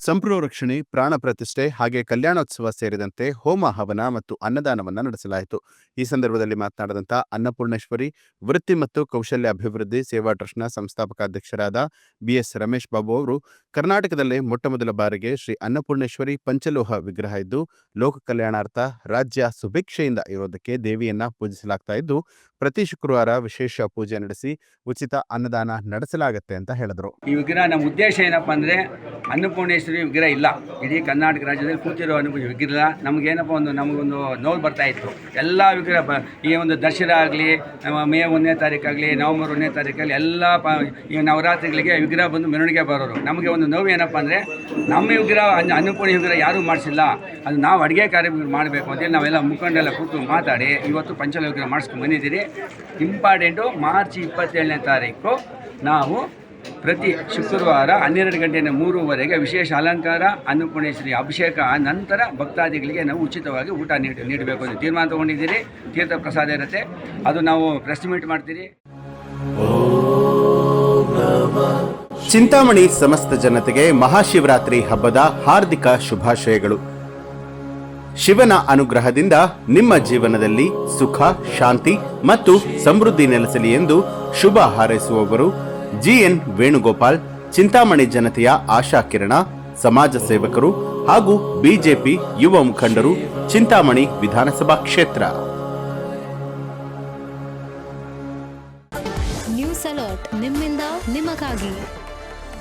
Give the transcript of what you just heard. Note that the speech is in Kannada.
ಸಂಪ್ರೋ ರಕ್ಷಣೆ, ಪ್ರಾಣ ಪ್ರತಿಷ್ಠೆ ಹಾಗೆ ಕಲ್ಯಾಣೋತ್ಸವ ಸೇರಿದಂತೆ ಹೋಮ ಹವನ ಮತ್ತು ಅನ್ನದಾನವನ್ನು ನಡೆಸಲಾಯಿತು. ಈ ಸಂದರ್ಭದಲ್ಲಿ ಮಾತನಾಡಿದಂಥ ಅನ್ನಪೂರ್ಣೇಶ್ವರಿ ವೃತ್ತಿ ಮತ್ತು ಕೌಶಲ್ಯ ಅಭಿವೃದ್ಧಿ ಸೇವಾ ಟ್ರಸ್ಟ್ನ ಸಂಸ್ಥಾಪಕ ಅಧ್ಯಕ್ಷರಾದ BS ರಮೇಶ್ ಬಾಬು ಅವರು ಕರ್ನಾಟಕದಲ್ಲೇ ಮೊಟ್ಟಮೊದಲ ಬಾರಿಗೆ ಶ್ರೀ ಅನ್ನಪೂರ್ಣೇಶ್ವರಿ ಪಂಚಲೋಹ ವಿಗ್ರಹ ಇದ್ದು ಲೋಕ ಕಲ್ಯಾಣಾರ್ಥ ರಾಜ್ಯ ಸುಭಿಕ್ಷೆಯಿಂದ ಇರೋದಕ್ಕೆ ದೇವಿಯನ್ನ ಪೂಜಿಸಲಾಗ್ತಾ ಇದ್ದು ಪ್ರತಿ ಶುಕ್ರವಾರ ವಿಶೇಷ ಪೂಜೆ ನಡೆಸಿ ಉಚಿತ ಅನ್ನದಾನ ನಡೆಸಲಾಗುತ್ತೆ ಅಂತ ಹೇಳಿದ್ರು. ಈ ವಿಗ್ರಹ ನಮ್ಮ ಉದ್ದೇಶ ಏನಪ್ಪ ಅಂದರೆ ಅನ್ನಪೂರ್ಣೇಶ್ವರಿ ವಿಗ್ರಹ ಇಲ್ಲ, ಇಡೀ ಕರ್ನಾಟಕ ರಾಜ್ಯದಲ್ಲಿ ಕೂತಿರೋ ವಿಗ್ರಹ ನಮಗೇನಪ್ಪ ನಮಗೊಂದು ನೋವು ಬರ್ತಾ ಇತ್ತು. ಎಲ್ಲ ವಿಗ್ರಹ ಈ ಒಂದು ದಸರಾ ಆಗಲಿ, ಮೇ 1ನೇ ತಾರೀಕಾಗಲಿ, ನವೆಂಬರ್ 1ನೇ ತಾರೀಕಾಗಲಿ ಎಲ್ಲ ಈ ನವರಾತ್ರಿಗಳಿಗೆ ವಿಗ್ರಹ ಬಂದು ಮೆರವಣಿಗೆ ಬರೋರು. ನಮಗೆ ಒಂದು ನೋವು ಏನಪ್ಪ ಅಂದರೆ ನಮ್ಮ ವಿಗ್ರಹ ಅನ್ನಪೂರ್ಣಿ ವಿಗ್ರಹ ಯಾರೂ ಮಾಡಿಸಿಲ್ಲ, ಅದು ನಾವು ಅಡುಗೆ ಕಾರ್ಯ ಮಾಡಬೇಕು ಅಂತೇಳಿ ನಾವೆಲ್ಲ ಮುಖಂಡೆಲ್ಲ ಕೂತು ಮಾತಾಡಿ ಇವತ್ತು ಪಂಚಲೋಹ ವಿಗ್ರಹ ಮಾಡಿಸ್ಕೊಂಡು ಬಂದಿದ್ದೀರಿ. ಇಂಪಾರ್ಟೆಂಟು ಮಾರ್ಚ್ 27ನೇ ತಾರೀಕು ನಾವು ಪ್ರತಿ ಶುಕ್ರವಾರ 12 ಗಂಟೆಯಿಂದ 3:00ವರೆಗೆ ವಿಶೇಷ ಅಲಂಕಾರ, ಅನ್ನಪೂರ್ಣೇಶ್ವರಿ ಅಭಿಷೇಕ ನಂತರ ಭಕ್ತಾದಿಗಳಿಗೆ ನಾವು ಉಚಿತವಾಗಿ ಊಟ ನೀಡಬೇಕು ಅಂತ ತೀರ್ಮಾನ ತಗೊಂಡಿದ್ದೀರಿ. ತೀರ್ಥ ಪ್ರಸಾದ ಇರುತ್ತೆ, ಅದು ನಾವು ಪ್ರೆಸ್ ಮೀಟ್ ಮಾಡ್ತೀರಿ. ಚಿಂತಾಮಣಿ ಸಮಸ್ತ ಜನತೆಗೆ ಮಹಾಶಿವರಾತ್ರಿ ಹಬ್ಬದ ಹಾರ್ದಿಕ ಶುಭಾಶಯಗಳು. ಶಿವನ ಅನುಗ್ರಹದಿಂದ ನಿಮ್ಮ ಜೀವನದಲ್ಲಿ ಸುಖ, ಶಾಂತಿ ಮತ್ತು ಸಮೃದ್ಧಿ ನೆಲೆಸಲಿ ಎಂದು ಶುಭ ಹಾರೈಸುವವರು GN ವೇಣುಗೋಪಾಲ್, ಚಿಂತಾಮಣಿ ಜನತೆಯ ಆಶಾ ಕಿರಣ, ಸಮಾಜ ಸೇವಕರು ಹಾಗೂ ಬಿಜೆಪಿ ಯುವ ಮುಖಂಡರು, ಚಿಂತಾಮಣಿ ವಿಧಾನಸಭಾ ಕ್ಷೇತ್ರ. ನ್ಯೂಸ್ ಅಲರ್ಟ್ ನಿಮ್ಮಿಂದ ನಿಮಗಾಗಿ.